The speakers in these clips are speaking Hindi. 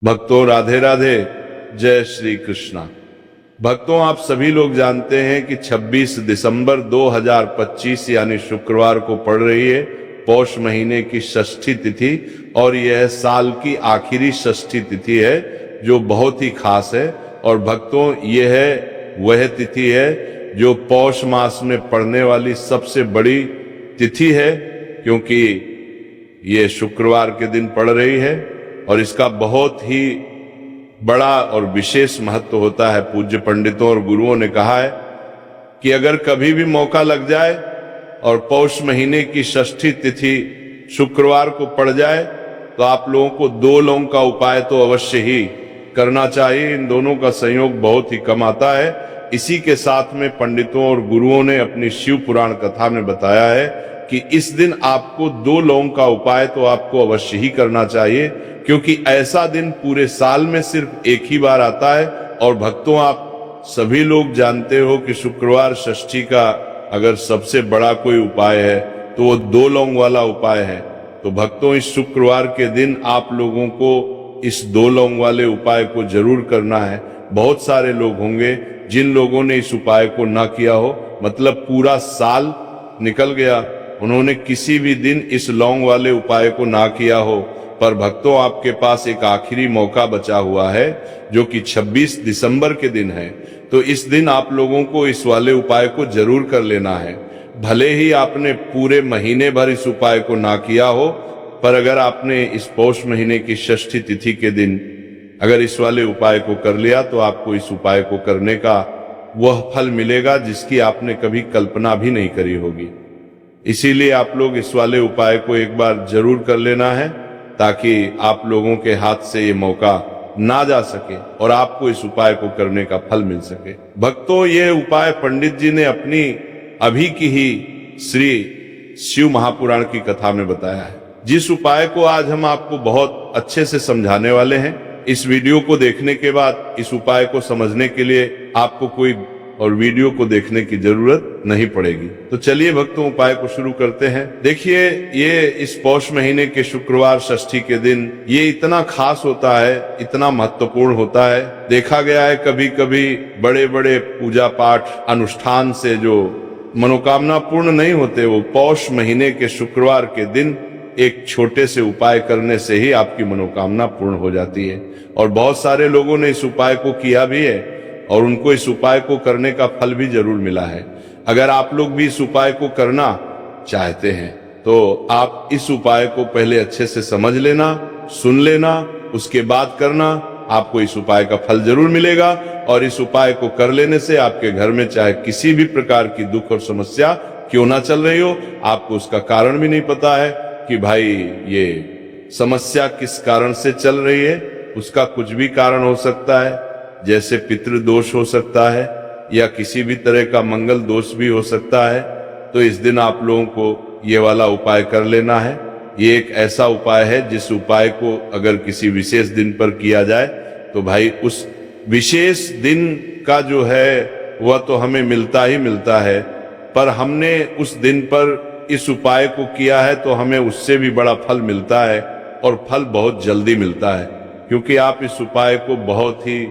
भक्तों राधे राधे, जय श्री कृष्णा। भक्तों आप सभी लोग जानते हैं कि 26 दिसंबर 2025 यानी शुक्रवार को पड़ रही है पौष महीने की षष्ठी तिथि, और यह साल की आखिरी षष्ठी तिथि है जो बहुत ही खास है। और भक्तों यह वह तिथि है जो पौष मास में पड़ने वाली सबसे बड़ी तिथि है, क्योंकि ये शुक्रवार के दिन पड़ रही है और इसका बहुत ही बड़ा और विशेष महत्व होता है। पूज्य पंडितों और गुरुओं ने कहा है कि अगर कभी भी मौका लग जाए और पौष महीने की षष्ठी तिथि शुक्रवार को पड़ जाए तो आप लोगों को 2 लौंग का उपाय तो अवश्य ही करना चाहिए। इन दोनों का संयोग बहुत ही कम आता है। इसी के साथ में पंडितों और गुरुओं ने अपनी शिव पुराण कथा में बताया है कि इस दिन आपको 2 लौंग का उपाय तो आपको अवश्य ही करना चाहिए, क्योंकि ऐसा दिन पूरे साल में सिर्फ एक ही बार आता है। और भक्तों आप सभी लोग जानते हो कि शुक्रवार षष्ठी का अगर सबसे बड़ा कोई उपाय है तो वो 2 लौंग वाला उपाय है। तो भक्तों इस शुक्रवार के दिन आप लोगों को इस 2 लौंग वाले उपाय को जरूर करना है। बहुत सारे लोग होंगे जिन लोगों ने इस उपाय को ना किया हो, मतलब पूरा साल निकल गया, उन्होंने किसी भी दिन इस लौंग वाले उपाय को ना किया हो। पर भक्तों आपके पास एक आखिरी मौका बचा हुआ है जो कि 26 दिसंबर के दिन है। तो इस दिन आप लोगों को इस वाले उपाय को जरूर कर लेना है। भले ही आपने पूरे महीने भर इस उपाय को ना किया हो, पर अगर आपने इस पौष महीने की षष्ठी तिथि के दिन अगर इस वाले उपाय को कर लिया तो आपको इस उपाय को करने का वह फल मिलेगा जिसकी आपने कभी कल्पना भी नहीं करी होगी। इसीलिए आप लोग इस वाले उपाय को एक बार जरूर कर लेना है ताकि आप लोगों के हाथ से ये मौका ना जा सके और आपको इस उपाय को करने का फल मिल सके। भक्तों ये उपाय पंडित जी ने अपनी अभी की ही श्री शिव महापुराण की कथा में बताया है, जिस उपाय को आज हम आपको बहुत अच्छे से समझाने वाले हैं। इस वीडियो को देखने के बाद इस उपाय को समझने के लिए आपको कोई और वीडियो को देखने की जरूरत नहीं पड़ेगी। तो चलिए भक्तों उपाय को शुरू करते हैं। देखिए ये इस पौष महीने के शुक्रवार षष्ठी के दिन ये इतना खास होता है, इतना महत्वपूर्ण होता है। देखा गया है कभी कभी बड़े बड़े पूजा पाठ अनुष्ठान से जो मनोकामना पूर्ण नहीं होते, वो पौष महीने के शुक्रवार के दिन एक छोटे से उपाय करने से ही आपकी मनोकामना पूर्ण हो जाती है। और बहुत सारे लोगों ने इस उपाय को किया भी है और उनको इस उपाय को करने का फल भी जरूर मिला है। अगर आप लोग भी इस उपाय को करना चाहते हैं तो आप इस उपाय को पहले अच्छे से समझ लेना, सुन लेना, उसके बाद करना, आपको इस उपाय का फल जरूर मिलेगा। और इस उपाय को कर लेने से आपके घर में चाहे किसी भी प्रकार की दुख और समस्या क्यों ना चल रही हो, आपको उसका कारण भी नहीं पता है कि भाई ये समस्या किस कारण से चल रही है, उसका कुछ भी कारण हो सकता है, जैसे पितृदोष हो सकता है या किसी भी तरह का मंगल दोष भी हो सकता है। तो इस दिन आप लोगों को ये वाला उपाय कर लेना है। ये एक ऐसा उपाय है जिस उपाय को अगर किसी विशेष दिन पर किया जाए तो भाई उस विशेष दिन का जो है वह तो हमें मिलता ही मिलता है, पर हमने उस दिन पर इस उपाय को किया है तो हमें उससे भी बड़ा फल मिलता है, और फल बहुत जल्दी मिलता है, क्योंकि आप इस उपाय को बहुत ही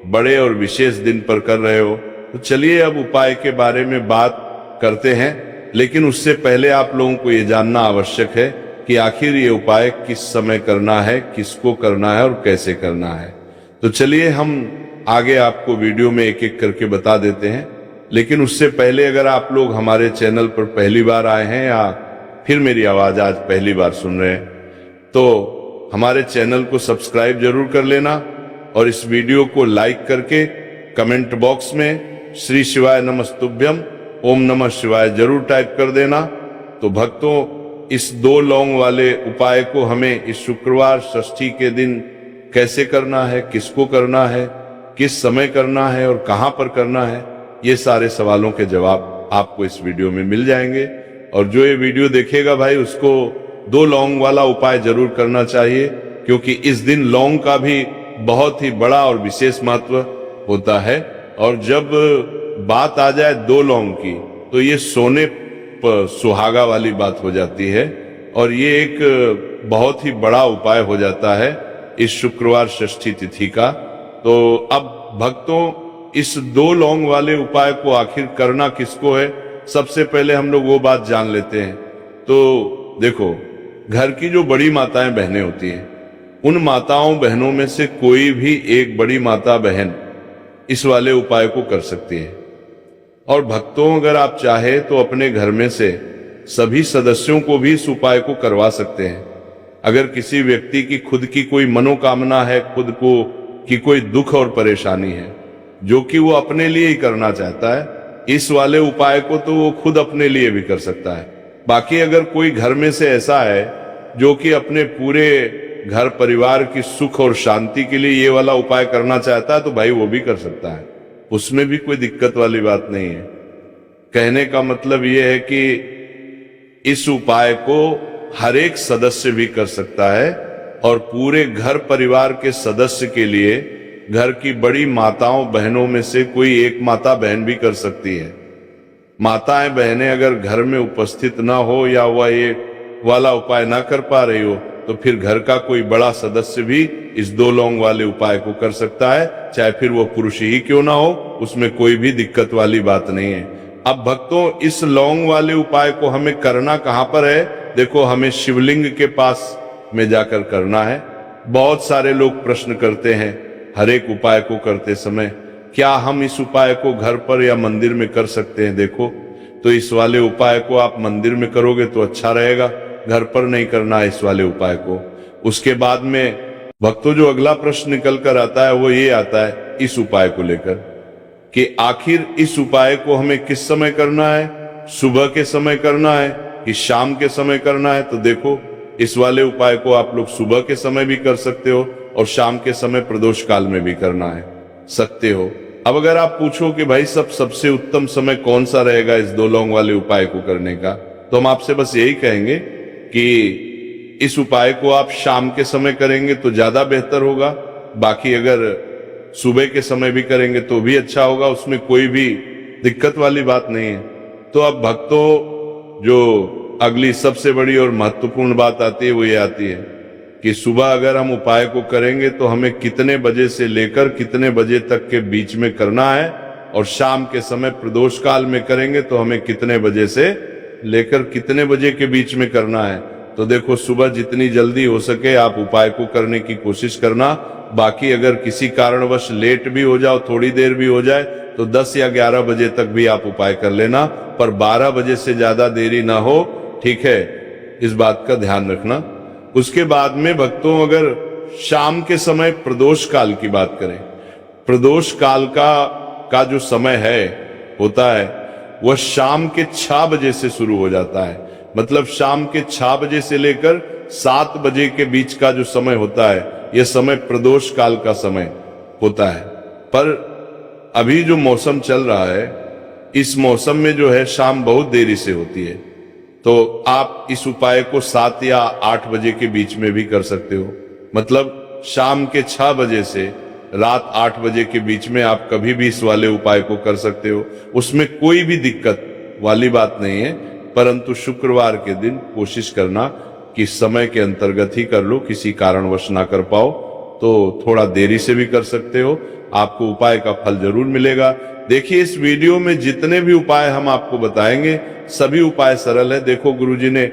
बड़े और विशेष दिन पर कर रहे हो। तो चलिए अब उपाय के बारे में बात करते हैं, लेकिन उससे पहले आप लोगों को ये जानना आवश्यक है कि आखिर ये उपाय किस समय करना है, किसको करना है और कैसे करना है। तो चलिए हम आगे आपको वीडियो में एक एक करके बता देते हैं। लेकिन उससे पहले अगर आप लोग हमारे चैनल पर पहली बार आए हैं या फिर मेरी आवाज आज पहली बार सुन रहे हैं तो हमारे चैनल को सब्सक्राइब जरूर कर लेना और इस वीडियो को लाइक करके कमेंट बॉक्स में श्री शिवाय नमस्तुभ्यम ओम नमः शिवाय जरूर टाइप कर देना। तो भक्तों इस 2 लौंग वाले उपाय को हमें इस शुक्रवार षष्ठी के दिन कैसे करना है, किसको करना है, किस समय करना है और कहां पर करना है, ये सारे सवालों के जवाब आपको इस वीडियो में मिल जाएंगे। और जो ये वीडियो देखेगा भाई उसको 2 लौंग वाला उपाय जरूर करना चाहिए, क्योंकि इस दिन लौंग का भी बहुत ही बड़ा और विशेष महत्व होता है। और जब बात आ जाए 2 लौंग की तो ये सोने पर सुहागा वाली बात हो जाती है और ये एक बहुत ही बड़ा उपाय हो जाता है। इस शुक्रवार षष्ठी तिथि का। तो अब भक्तों इस 2 लौंग वाले उपाय को आखिर करना किसको है, सबसे पहले हम लोग वो बात जान लेते हैं। तो देखो, घर की जो बड़ी माताएं बहनें होती हैं, उन माताओं बहनों में से कोई भी एक बड़ी माता बहन इस वाले उपाय को कर सकती है। और भक्तों अगर आप चाहे तो अपने घर में से सभी सदस्यों को भी इस उपाय को करवा सकते हैं। अगर किसी व्यक्ति की खुद की कोई मनोकामना है, खुद को की कोई दुख और परेशानी है जो कि वो अपने लिए ही करना चाहता है, इस वाले उपाय को तो वो खुद अपने लिए भी कर सकता है। बाकी अगर कोई घर में से ऐसा है जो कि अपने पूरे घर परिवार की सुख और शांति के लिए ये वाला उपाय करना चाहता है, तो भाई वो भी कर सकता है, उसमें भी कोई दिक्कत वाली बात नहीं है। कहने का मतलब ये है कि इस उपाय को हर एक सदस्य भी कर सकता है और पूरे घर परिवार के सदस्य के लिए घर की बड़ी माताओं बहनों में से कोई एक माता बहन भी कर सकती है। माताएं बहनें अगर घर में उपस्थित ना हो या वह ये वाला उपाय ना कर पा रही हो, तो फिर घर का कोई बड़ा सदस्य भी इस 2 लौंग वाले उपाय को कर सकता है, चाहे फिर वो पुरुष ही क्यों ना हो, उसमें कोई भी दिक्कत वाली बात नहीं है। अब भक्तों इस लौंग वाले उपाय को हमें करना कहां पर है? देखो, हमें शिवलिंग के पास में जाकर करना है। बहुत सारे लोग प्रश्न करते हैं हर एक उपाय को करते समय, क्या हम इस उपाय को घर पर या मंदिर में कर सकते हैं? देखो, तो इस वाले उपाय को आप मंदिर में करोगे तो अच्छा रहेगा, घर पर नहीं करना है इस वाले उपाय को। उसके बाद में भक्तों जो अगला प्रश्न निकल कर आता है वो ये आता है इस उपाय को लेकर कि आखिर इस उपाय को हमें किस समय करना है, सुबह के समय करना है कि शाम के समय करना है? तो देखो, इस वाले उपाय को आप लोग सुबह के समय भी कर सकते हो और शाम के समय प्रदोष काल में भी करना है सकते हो। अब अगर आप पूछो कि भाई सबसे उत्तम समय कौन सा रहेगा इस 2 लौंग वाले उपाय को करने का, तो हम आपसे बस यही कहेंगे कि इस उपाय को आप शाम के समय करेंगे तो ज्यादा बेहतर होगा। बाकी अगर सुबह के समय भी करेंगे तो भी अच्छा होगा, उसमें कोई भी दिक्कत वाली बात नहीं है। तो अब भक्तों जो अगली सबसे बड़ी और महत्वपूर्ण बात आती है वो ये आती है कि सुबह अगर हम उपाय को करेंगे तो हमें कितने बजे से लेकर कितने बजे तक के बीच में करना है, और शाम के समय प्रदोष काल में करेंगे तो हमें कितने बजे से लेकर कितने बजे के बीच में करना है। तो देखो, सुबह जितनी जल्दी हो सके आप उपाय को करने की कोशिश करना। बाकी अगर किसी कारणवश लेट भी हो जाओ, थोड़ी देर भी हो जाए, तो 10 या 11 बजे तक भी आप उपाय कर लेना, पर 12 बजे से ज्यादा देरी ना हो, ठीक है? इस बात का ध्यान रखना। उसके बाद में भक्तों अगर शाम के समय प्रदोष काल की बात करें, प्रदोष काल का जो समय होता है वह शाम के 6 बजे से शुरू हो जाता है। मतलब शाम के 6 बजे से लेकर 7 बजे के बीच का जो समय होता है, यह समय प्रदोष काल का समय होता है। पर अभी जो मौसम चल रहा है, इस मौसम में जो है शाम बहुत देरी से होती है, तो आप इस उपाय को 7 या 8 बजे के बीच में भी कर सकते हो। मतलब शाम के 6 बजे से रात 8 बजे के बीच में आप कभी भी इस वाले उपाय को कर सकते हो, उसमें कोई भी दिक्कत वाली बात नहीं है। परंतु शुक्रवार के दिन कोशिश करना कि समय के अंतर्गत ही कर लो, किसी कारणवश ना कर पाओ तो थोड़ा देरी से भी कर सकते हो, आपको उपाय का फल जरूर मिलेगा। देखिए, इस वीडियो में जितने भी उपाय हम आपको बताएंगे सभी उपाय सरल है। देखो, गुरुजी ने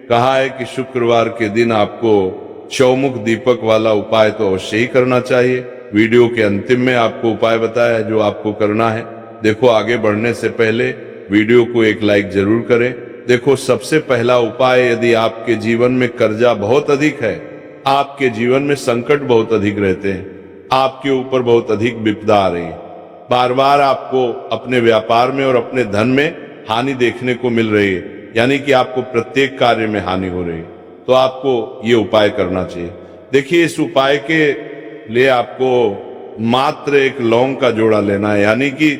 कहा है कि शुक्रवार के दिन आपको चौमुख दीपक वाला उपाय तो अवश्य ही करना चाहिए। वीडियो के अंतिम में आपको उपाय बताया है जो आपको करना है। देखो, आगे बढ़ने से पहले वीडियो को एक लाइक जरूर करें। देखो, सबसे पहला उपाय, यदि आपके जीवन में कर्जा बहुत अधिक है, आपके जीवन में संकट बहुत अधिक रहते हैं, आपके ऊपर बहुत अधिक विपदा आ रही है, बार बार आपको अपने व्यापार में और अपने धन में हानि देखने को मिल रही है, यानी कि आपको प्रत्येक कार्य में हानि हो रही है, तो आपको ये उपाय करना चाहिए। देखिए, इस उपाय के लिए आपको मात्र एक लौंग का जोड़ा लेना है, यानी कि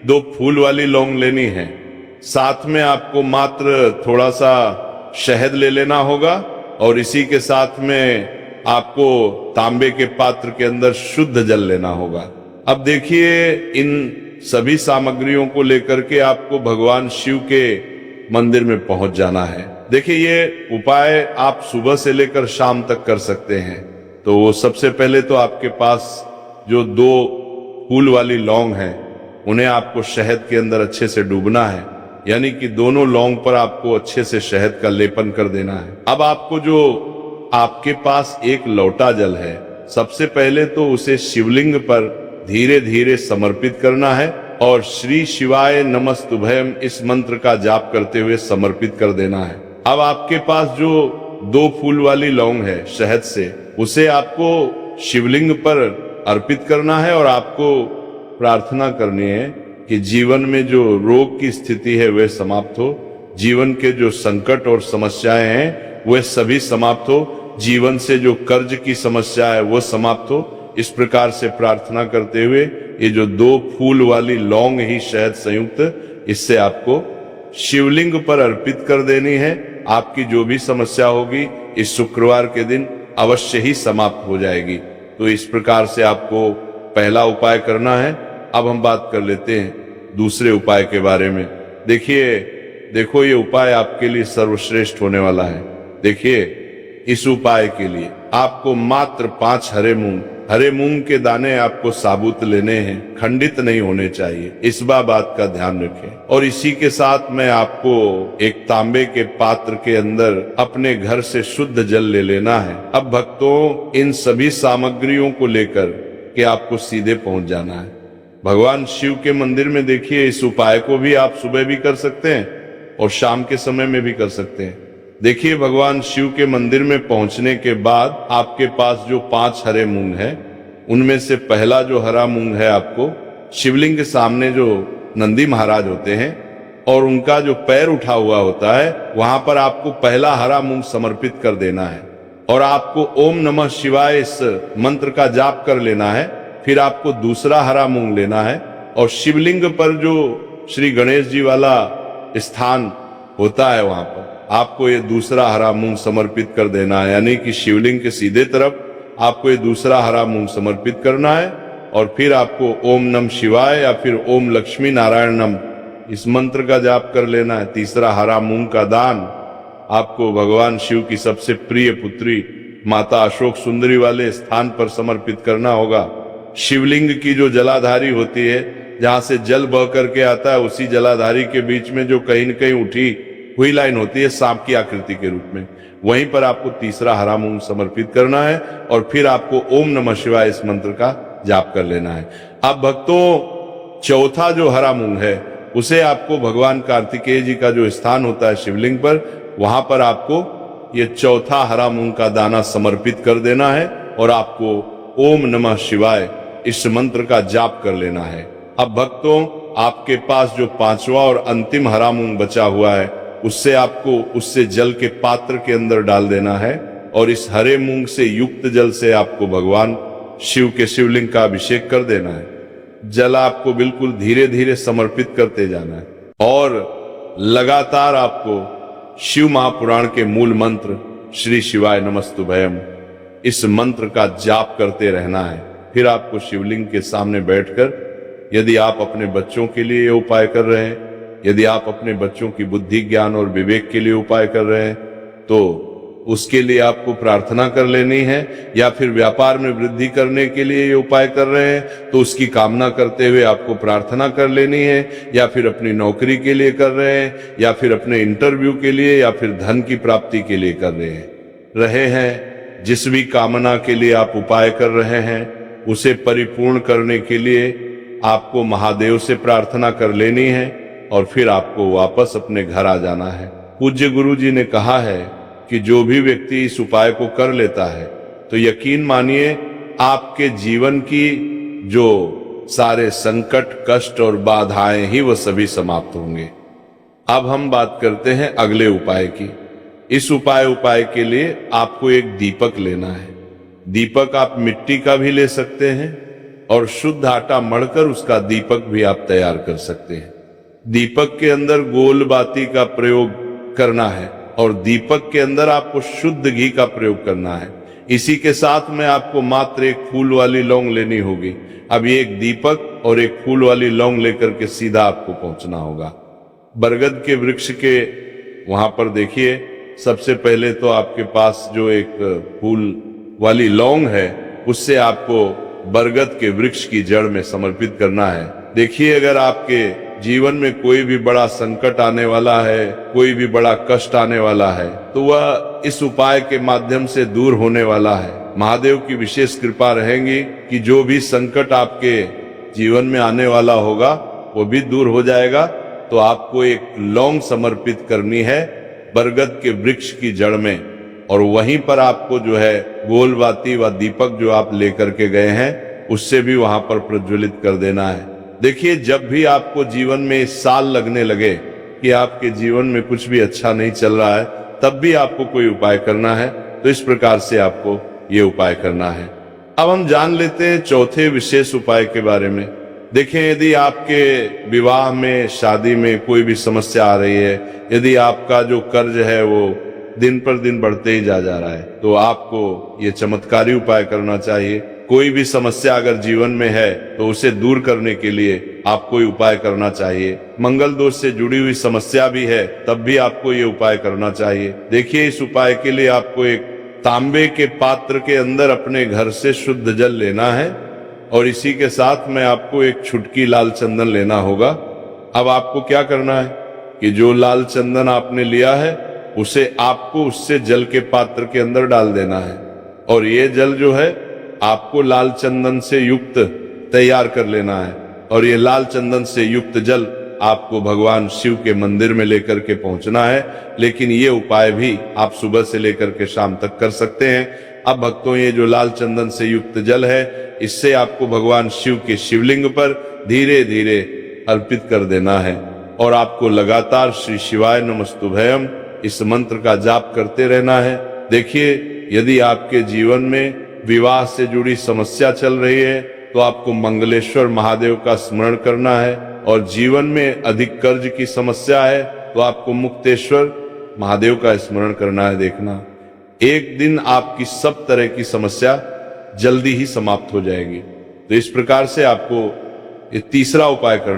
2 फूल वाली लौंग लेनी है। साथ में आपको मात्र थोड़ा सा शहद ले लेना होगा और इसी के साथ में आपको तांबे के पात्र के अंदर शुद्ध जल लेना होगा। अब देखिए, इन सभी सामग्रियों को लेकर के आपको भगवान शिव के मंदिर में पहुंच जाना है। देखिए, ये उपाय आप सुबह से लेकर शाम तक कर सकते हैं। तो वो सबसे पहले तो आपके पास जो 2 फूल वाली लौंग है उन्हें आपको शहद के अंदर अच्छे से डूबना है, यानी कि दोनों लौंग पर आपको अच्छे से शहद का लेपन कर देना है। अब आपको जो आपके पास एक लोटा जल है, सबसे पहले तो उसे शिवलिंग पर धीरे धीरे समर्पित करना है और श्री शिवाय नमस्तुभयम इस मंत्र का जाप करते हुए समर्पित कर देना है। अब आपके पास जो 2 फूल वाली लौंग है शहद से, उसे आपको शिवलिंग पर अर्पित करना है और आपको प्रार्थना करनी है कि जीवन में जो रोग की स्थिति है वह समाप्त हो, जीवन के जो संकट और समस्याएं हैं वह सभी समाप्त हो, जीवन से जो कर्ज की समस्या है वह समाप्त हो। इस प्रकार से प्रार्थना करते हुए ये जो 2 फूल वाली लौंग ही शहद संयुक्त, इससे आपको शिवलिंग पर अर्पित कर देनी है। आपकी जो भी समस्या होगी इस शुक्रवार के दिन अवश्य ही समाप्त हो जाएगी। तो इस प्रकार से आपको पहला उपाय करना है। अब हम बात कर लेते हैं दूसरे उपाय के बारे में। देखो ये उपाय आपके लिए सर्वश्रेष्ठ होने वाला है। देखिए, इस उपाय के लिए आपको मात्र 5 हरे मूंग के दाने आपको साबुत लेने हैं, खंडित नहीं होने चाहिए, इस बात का ध्यान रखें। और इसी के साथ में आपको एक तांबे के पात्र के अंदर अपने घर से शुद्ध जल ले लेना है। अब भक्तों, इन सभी सामग्रियों को लेकर के आपको सीधे पहुंच जाना है भगवान शिव के मंदिर में। देखिए, इस उपाय को भी आप सुबह भी कर सकते हैं और शाम के समय में भी कर सकते हैं। देखिए, भगवान शिव के मंदिर में पहुंचने के बाद आपके पास जो 5 हरे मूंग है, उनमें से पहला जो हरा मूंग है आपको शिवलिंग के सामने जो नंदी महाराज होते हैं और उनका जो पैर उठा हुआ होता है, वहां पर आपको पहला हरा मूंग समर्पित कर देना है और आपको ओम नमः शिवाय इस मंत्र का जाप कर लेना है। फिर आपको दूसरा हरा मूंग लेना है और शिवलिंग पर जो श्री गणेश जी वाला स्थान होता है वहां पर आपको ये दूसरा हरा मूंग समर्पित कर देना है, यानी कि शिवलिंग के सीधे तरफ आपको ये दूसरा हरा मूंग समर्पित करना है। और फिर आपको ओम नमः शिवाय या फिर ओम लक्ष्मी नारायण नम इस मंत्र का जाप कर लेना है। तीसरा हरा मूंग का दान आपको भगवान शिव की सबसे प्रिय पुत्री माता अशोक सुंदरी वाले स्थान पर समर्पित करना होगा। शिवलिंग की जो जलाधारी होती है, जहां से जल बह करके आता है, उसी जलाधारी के बीच में जो कहीं न कहीं उठी हुई लाइन होती है सांप की आकृति के रूप में, वहीं पर आपको तीसरा हरा मूंग समर्पित करना है और फिर आपको ओम नमः शिवाय इस मंत्र का जाप कर लेना है। अब भक्तों, चौथा जो हरा मूंग है उसे आपको भगवान कार्तिकेय जी का जो स्थान होता है शिवलिंग पर, वहां पर आपको ये चौथा हरा मूंग का दाना समर्पित कर देना है और आपको ओम नमः शिवाय इस मंत्र का जाप कर लेना है। अब भक्तों, आपके पास जो 5वां और अंतिम हरा मूंग बचा हुआ है उससे आपको उससे जल के पात्र के अंदर डाल देना है और इस हरे मूंग से युक्त जल से आपको भगवान शिव के शिवलिंग का अभिषेक कर देना है। जल आपको बिल्कुल धीरे धीरे समर्पित करते जाना है और लगातार आपको शिव महापुराण के मूल मंत्र श्री शिवाय नमस्तुभयम इस मंत्र का जाप करते रहना है। फिर आपको शिवलिंग के सामने बैठकर, यदि आप अपने बच्चों के लिए उपाय कर रहे हैं, यदि आप अपने बच्चों की बुद्धि ज्ञान और विवेक के लिए उपाय कर रहे हैं, तो उसके लिए आपको प्रार्थना कर लेनी है। या फिर व्यापार में वृद्धि करने के लिए ये उपाय कर रहे हैं तो उसकी कामना करते हुए आपको प्रार्थना कर लेनी है। या फिर अपनी नौकरी के लिए कर रहे हैं, या फिर अपने इंटरव्यू के लिए, या फिर धन की प्राप्ति के लिए कर रहे हैं। जिस भी कामना के लिए आप उपाय कर रहे हैं उसे परिपूर्ण करने के लिए आपको महादेव से प्रार्थना कर लेनी है और फिर आपको वापस अपने घर आ जाना है। पूज्य गुरु जी ने कहा है कि जो भी व्यक्ति इस उपाय को कर लेता है तो यकीन मानिए आपके जीवन की जो सारे संकट, कष्ट और बाधाएं ही वो सभी समाप्त होंगे। अब हम बात करते हैं अगले उपाय की। इस उपाय के लिए आपको एक दीपक लेना है। दीपक आप मिट्टी का भी ले सकते हैं और शुद्ध आटा मढ़कर उसका दीपक भी आप तैयार कर सकते हैं। दीपक के अंदर गोल बाती का प्रयोग करना है और दीपक के अंदर आपको शुद्ध घी का प्रयोग करना है। इसी के साथ में आपको मात्र एक फूल वाली लौंग लेनी होगी। अब ये एक दीपक और एक फूल वाली लौंग लेकर के सीधा आपको पहुंचना होगा बरगद के वृक्ष के वहां पर। देखिए, सबसे पहले तो आपके पास जो एक फूल वाली लौंग है उससे आपको बरगद के वृक्ष की जड़ में समर्पित करना है। देखिए, अगर आपके जीवन में कोई भी बड़ा संकट आने वाला है, कोई भी बड़ा कष्ट आने वाला है, तो वह इस उपाय के माध्यम से दूर होने वाला है। महादेव की विशेष कृपा रहेगी कि जो भी संकट आपके जीवन में आने वाला होगा वो भी दूर हो जाएगा। तो आपको एक लौंग समर्पित करनी है बरगद के वृक्ष की जड़ में, और वहीं पर आपको जो है गोलबाती व दीपक जो आप लेकर के गए हैं उससे भी वहां पर प्रज्वलित कर देना है। देखिए, जब भी आपको जीवन में साल लगने लगे कि आपके जीवन में कुछ भी अच्छा नहीं चल रहा है, तब भी आपको कोई उपाय करना है। तो इस प्रकार से आपको ये उपाय करना है। अब हम जान लेते हैं चौथे विशेष उपाय के बारे में। देखें, यदि आपके विवाह में, शादी में कोई भी समस्या आ रही है, यदि आपका जो कर्ज है वो दिन पर दिन बढ़ते ही जा रहा है, तो आपको ये चमत्कारी उपाय करना चाहिए। कोई भी समस्या अगर जीवन में है तो उसे दूर करने के लिए आपको ये उपाय करना चाहिए। मंगल दोष से जुड़ी हुई समस्या भी है तब भी आपको ये उपाय करना चाहिए। देखिए, इस उपाय के लिए आपको एक तांबे के पात्र के अंदर अपने घर से शुद्ध जल लेना है, और इसी के साथ में आपको एक छुटकी लाल चंदन लेना होगा। अब आपको क्या करना है कि जो लाल चंदन आपने लिया है उसे आपको उससे जल के पात्र के अंदर डाल देना है, और ये जल जो है आपको लाल चंदन से युक्त तैयार कर लेना है। और ये लाल चंदन से युक्त जल आपको भगवान शिव के मंदिर में लेकर के पहुंचना है। लेकिन ये उपाय भी आप सुबह से लेकर के शाम तक कर सकते हैं। अब भक्तों, ये जो लाल चंदन से युक्त जल है, इससे आपको भगवान शिव के शिवलिंग पर धीरे धीरे अर्पित कर देना है, और आपको लगातार श्री शिवाय नमस्तुभयम इस मंत्र का जाप करते रहना है। देखिए, यदि आपके जीवन में विवाह से जुड़ी समस्या चल रही है तो आपको मंगलेश्वर महादेव का स्मरण करना है, और जीवन में अधिक कर्ज की समस्या है तो आपको मुक्तेश्वर महादेव का स्मरण करना है। देखना, एक दिन आपकी सब तरह की समस्या जल्दी ही समाप्त हो जाएगी। तो इस प्रकार से आपको ये तीसरा उपाय करना